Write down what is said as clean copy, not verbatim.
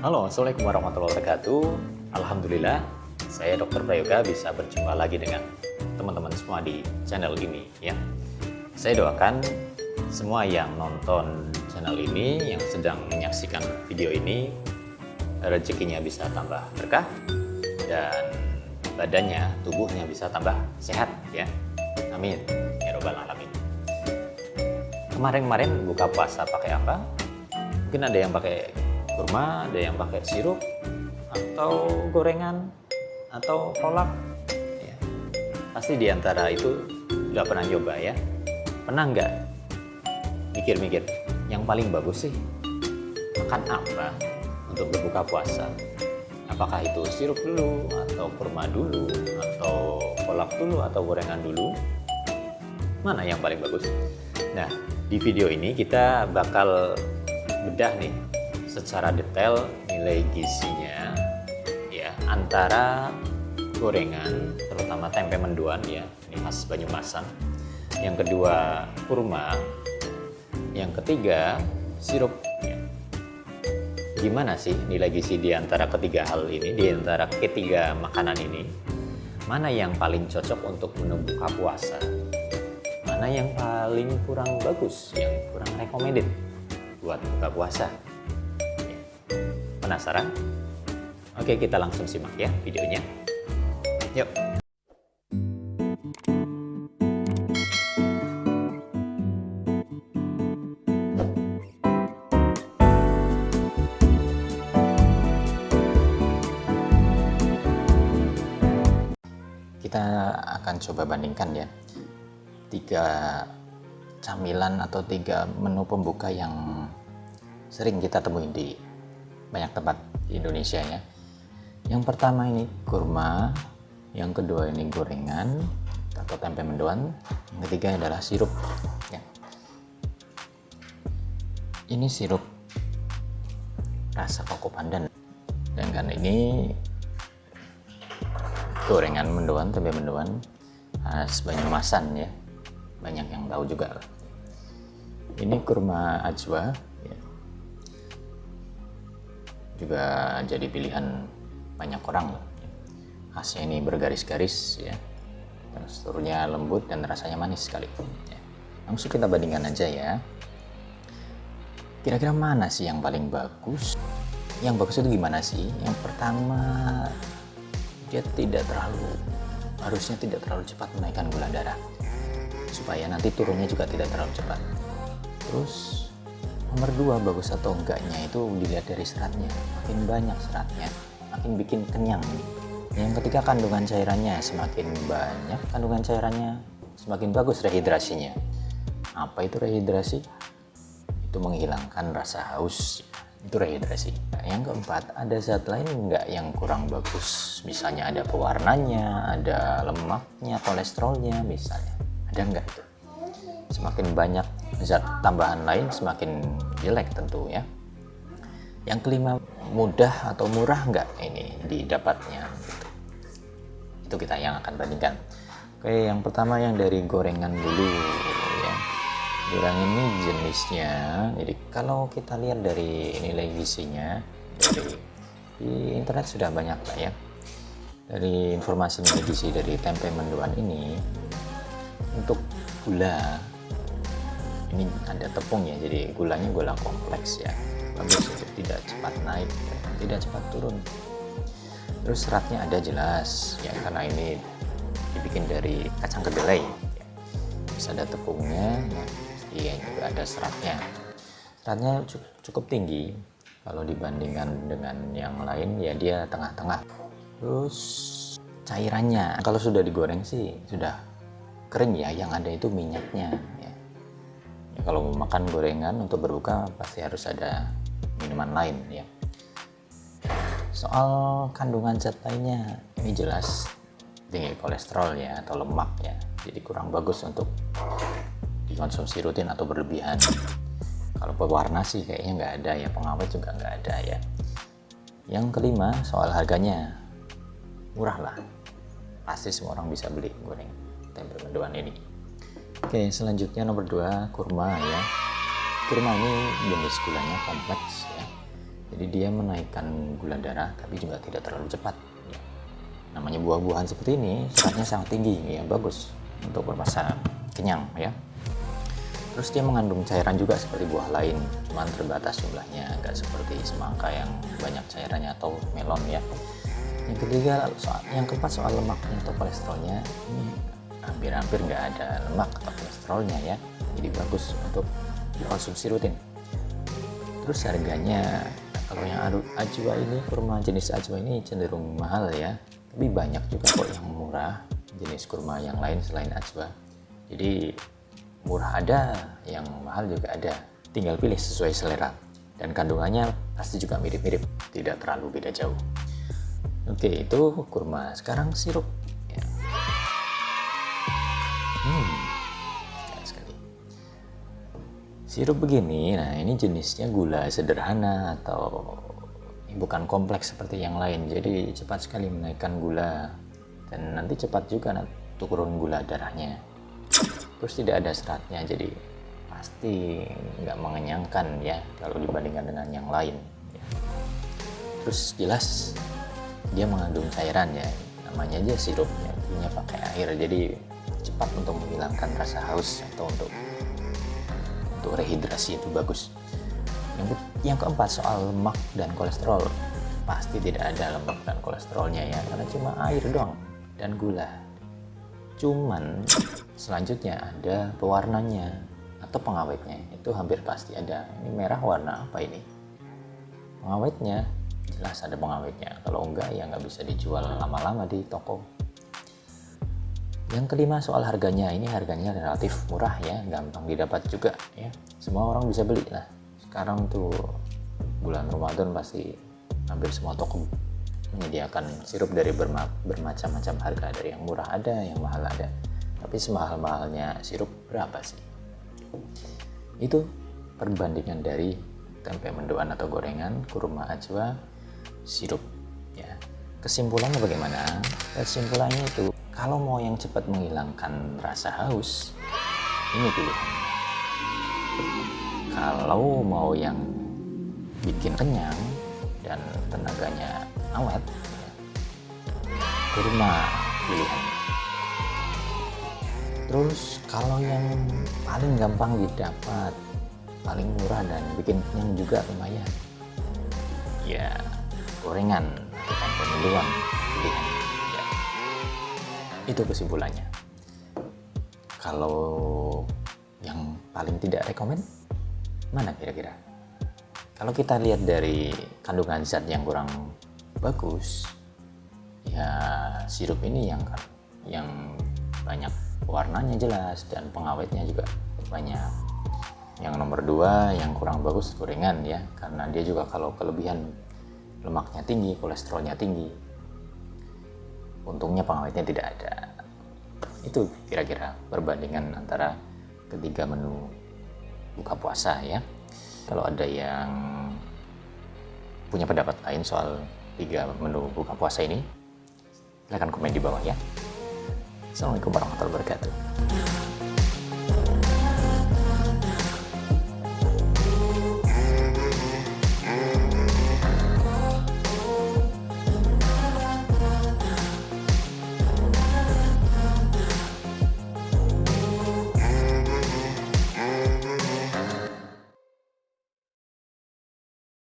Halo, Assalamualaikum warahmatullahi wabarakatuh. Alhamdulillah, saya Dr. Prayoga bisa berjumpa lagi dengan teman-teman semua di channel ini ya. Saya doakan semua yang nonton channel ini, yang sedang menyaksikan video ini, rezekinya bisa tambah berkah dan badannya, tubuhnya bisa tambah sehat ya. Amin ya robbal alamin. Kemarin-kemarin buka puasa pakai apa? Mungkin ada yang pakai kurma, ada yang pakai sirup, atau gorengan, atau kolak. Ya. Pasti di antara itu udah pernah nyoba ya. Pernah nggak mikir-mikir, yang paling bagus sih makan apa untuk berbuka puasa? Apakah itu sirup dulu, atau kurma dulu, atau kolak dulu, atau gorengan dulu? Mana yang paling bagus? Nah, di video ini kita bakal bedah nih secara detail nilai gizinya ya antara gorengan, terutama tempe mendoan ya, ini khas Banyumasan. Yang kedua kurma, yang ketiga sirup ya. Gimana sih nilai gizi di antara ketiga hal ini, di antara ketiga makanan ini? Mana yang paling cocok untuk menu buka puasa? Mana yang paling kurang bagus, yang kurang recommended buat buka puasa? Penasaran? Oke, kita langsung simak ya videonya. Yuk. Kita akan coba bandingkan ya 3 camilan atau 3 menu pembuka yang sering kita temui di banyak tempat di Indonesia ya. Yang pertama ini kurma, yang kedua ini gorengan atau tempe mendoan, yang ketiga adalah sirup ya. Ini sirup rasa koko pandan, dan kan ini gorengan mendoan, tempe mendoan khas Banyumasan ya, banyak yang tahu juga. Ini kurma ajwa ya, juga jadi pilihan banyak orang. Khasnya ini bergaris-garis ya, teksturnya lembut dan rasanya manis sekali ya. Langsung kita bandingkan aja ya, kira-kira mana sih yang paling bagus. Yang bagus itu gimana sih? Yang pertama, dia harusnya tidak terlalu cepat menaikkan gula darah, supaya nanti turunnya juga tidak terlalu cepat. Terus nomor 2, bagus atau enggaknya itu dilihat dari seratnya. Makin banyak seratnya, makin bikin kenyang. Yang ketiga, kandungan cairannya. Semakin banyak kandungan cairannya, semakin bagus rehidrasinya. Apa itu rehidrasi? Itu menghilangkan rasa haus, itu rehidrasi. Yang keempat, ada zat lain enggak yang kurang bagus? Misalnya ada pewarnanya, ada lemaknya, kolesterolnya misalnya. Ada enggak itu? Semakin banyak zat tambahan lain semakin jelek tentu ya. Yang kelima, mudah atau murah enggak ini didapatnya gitu. Itu kita yang akan bandingkan. Oke, yang pertama yang dari gorengan dulu ya. Gorengan ini jenisnya, jadi kalau kita lihat dari nilai gizinya di internet sudah banyak lah ya. Dari informasi nilai gizi dari tempe mendoan ini, untuk gula ini ada tepung ya, jadi gulanya gula kompleks ya, bagus untuk tidak cepat naik ya, tidak cepat turun. Terus seratnya ada jelas ya, karena ini dibikin dari kacang kedelai ya. Terus ada tepungnya ya, iya juga ada seratnya. Seratnya cukup tinggi kalau dibandingkan dengan yang lain ya, dia tengah-tengah. Terus cairannya kalau sudah digoreng sih sudah kering ya, yang ada itu minyaknya ya. Ya, kalau mau makan gorengan untuk berbuka pasti harus ada minuman lain ya. Soal kandungan zat lainnya, ini jelas tinggi kolesterol ya, atau lemak ya, jadi kurang bagus untuk dikonsumsi rutin atau berlebihan. Kalau pewarna sih kayaknya nggak ada ya, pengawet juga nggak ada ya. Yang kelima, soal harganya, murah lah, pasti semua orang bisa beli goreng tempe mendoan ini. Oke, selanjutnya nomor 2, kurma ya. Kurma ini jenis gulanya kompleks ya. Jadi dia menaikkan gula darah tapi juga tidak terlalu cepat. Namanya buah-buahan seperti ini seratnya sangat tinggi, ya bagus untuk bermasa kenyang ya. Terus dia mengandung cairan juga seperti buah lain, cuman terbatas jumlahnya, nggak seperti semangka yang banyak cairannya atau melon ya. Yang keempat soal lemaknya atau kolesterolnya, ini hampir-hampir nggak ada lemak atau kolesterolnya ya, jadi bagus untuk dikonsumsi rutin. Terus harganya, kalau yang ajwa ini, kurma jenis ajwa ini cenderung mahal ya, tapi banyak juga kok yang murah jenis kurma yang lain selain ajwa. Jadi murah ada, yang mahal juga ada, tinggal pilih sesuai selera, dan kandungannya pasti juga mirip-mirip, tidak terlalu beda jauh. Oke, itu kurma. Sekarang sirup ya. Sekali. Sirup begini, nah ini jenisnya gula sederhana atau bukan kompleks seperti yang lain, jadi cepat sekali menaikkan gula dan nanti cepat juga turun gula darahnya. Terus tidak ada seratnya, jadi pasti nggak mengenyangkan ya kalau dibandingkan dengan yang lain ya. Terus jelas dia mengandung cairan ya, namanya aja sirup ya, punya pakai air, jadi cepat untuk menghilangkan rasa haus atau untuk rehidrasi, itu bagus. Yang keempat soal lemak dan kolesterol, pasti tidak ada lemak dan kolesterolnya ya, karena cuma air doang dan gula. Cuman selanjutnya ada pewarnanya atau pengawetnya, itu hampir pasti ada. Ini merah warna apa ini? Pengawetnya jelas ada pengawetnya, kalau enggak ya nggak bisa dijual lama-lama di toko. Yang kelima soal harganya, ini harganya relatif murah ya, gampang didapat juga ya, semua orang bisa beli lah. Sekarang tuh bulan Ramadan pasti hampir semua toko menyediakan sirup dari bermacam-macam harga, dari yang murah ada, yang mahal ada. Tapi semahal-mahalnya sirup berapa sih? Itu perbandingan dari tempe mendoan atau gorengan, kurma ajwa, sirup ya. Kesimpulannya bagaimana? Kesimpulannya itu, kalau mau yang cepat menghilangkan rasa haus, ini pilihan. Kalau mau yang bikin kenyang dan tenaganya awet, ya, kurma pilihan. Terus kalau yang paling gampang didapat, paling murah dan bikin kenyang juga lumayan, ya gorengan atau tempe mendoan pilihan ya. Itu kesimpulannya. Kalau yang paling tidak rekomen, mana kira-kira? Kalau kita lihat dari kandungan zat yang kurang bagus, ya sirup ini yang banyak warnanya jelas dan pengawetnya juga banyak. Yang nomor 2 yang kurang bagus gorengan ya, karena dia juga kalau kelebihan lemaknya tinggi, kolesterolnya tinggi. Untungnya pengawetnya tidak ada. Itu kira-kira perbandingan antara ketiga menu buka puasa ya. Kalau ada yang punya pendapat lain soal 3 menu buka puasa ini, silahkan komen di bawah ya. Assalamualaikum warahmatullahi wabarakatuh.